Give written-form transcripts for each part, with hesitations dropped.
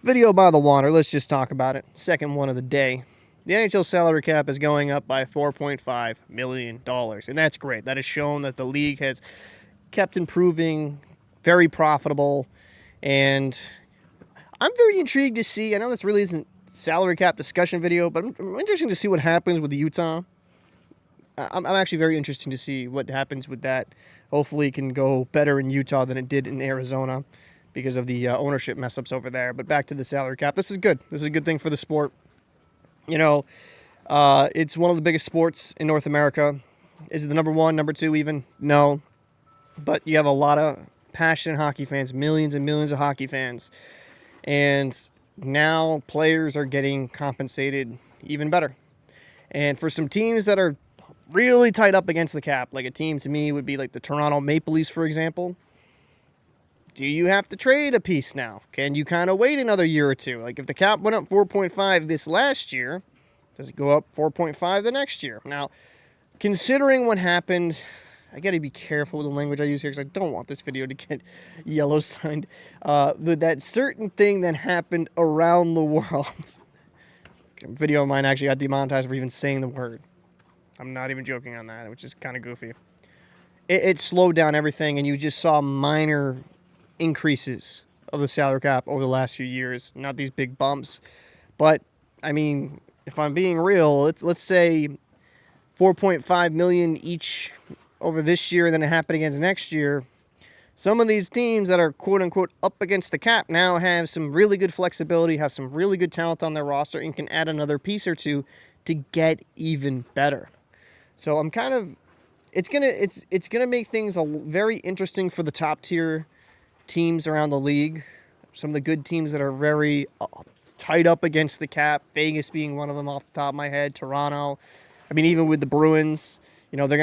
Video by the water, let's just talk about it. Second one of the day. The NHL salary cap is going up by $4.5 million, and that's great. That has shown that the league has kept improving, very profitable, and I'm very intrigued to see. I know this really isn't salary cap discussion video, but I'm interested to see what happens with the Utah. I'm actually very interested to see what happens with that. Hopefully it can go better in Utah than it did in Arizona because of the ownership mess-ups over there. But back to the salary cap. This is good. This is a good thing for the sport. You know, it's one of the biggest sports in North America. Is it the number one, number two even? No. But you have a lot of passionate hockey fans, millions and millions of hockey fans. And now players are getting compensated even better. And for some teams that are really tight up against the cap, like a team to me would be like the Toronto Maple Leafs, for example. Do you have to trade a piece now? Can you kind of wait another year or two? Like if the cap went up 4.5 this last year, does it go up 4.5 the next year? Now, considering what happened, I got to be careful with the language I use here because I don't want this video to get yellow signed. But that certain thing that happened around the world. A video of mine actually got demonetized for even saying the word. I'm not even joking on that, which is kind of goofy. It slowed down everything, and you just saw minor increases of the salary cap over the last few years. Not these big bumps. But, I mean, if I'm being real, let's say $4.5 million each over this year, and then it happened against next year. Some of these teams that are quote-unquote up against the cap now have some really good flexibility, have some really good talent on their roster, and can add another piece or two to get even better. So I'm kind of, it's gonna make things very interesting for the top tier teams around the league. Some of the good teams that are very tight up against the cap. Vegas being one of them off the top of my head. Toronto. I mean, even with the Bruins, you know, they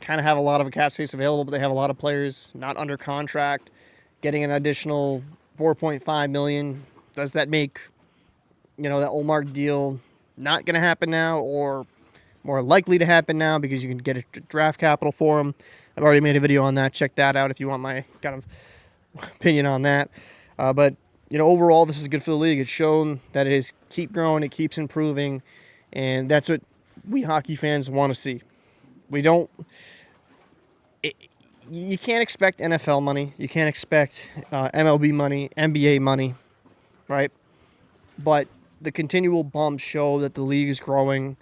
kind of have a lot of cap space available, but they have a lot of players not under contract. Getting an additional $4.5 million. Does that make, you know, that Olmark deal not going to happen now, or more likely to happen now because you can get a draft capital for them? I've already made a video on that. Check that out if you want my kind of opinion on that. But, you know, overall, this is good for the league. It's shown that it is keep growing, it keeps improving, and that's what we hockey fans want to see. We don't... you can't expect NFL money. You can't expect MLB money, NBA money, right? But the continual bumps show that the league is growing.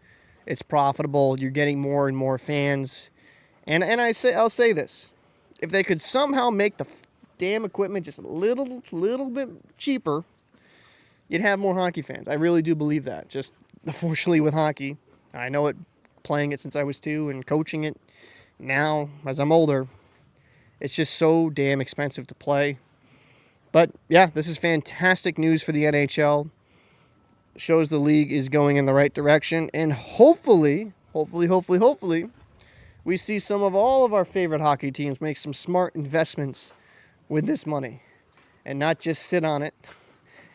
It's profitable. You're getting more and more fans. And I'll say this. If they could somehow make the damn equipment just a little bit cheaper, you'd have more hockey fans. I really do believe that. Just unfortunately with hockey, I know it playing it since I was 2 and coaching it now as I'm older, it's just so damn expensive to play. But yeah, this is fantastic news for the NHL. Shows the league is going in the right direction, and hopefully, we see some of all of our favorite hockey teams make some smart investments with this money and not just sit on it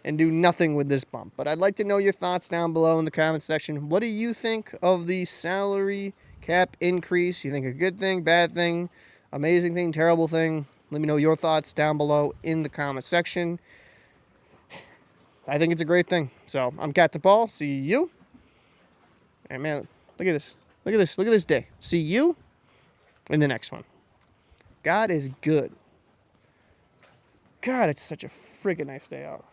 and do nothing with this bump. But I'd like to know your thoughts down below in the comments section. What do you think of the salary cap increase? You think a good thing, bad thing, amazing thing, terrible thing? Let me know your thoughts down below in the comment section. I think it's a great thing. So I'm Captain Paul. See you. Hey man, look at this. Look at this. Look at this day. See you in the next one. God is good. God, it's such a friggin' nice day out.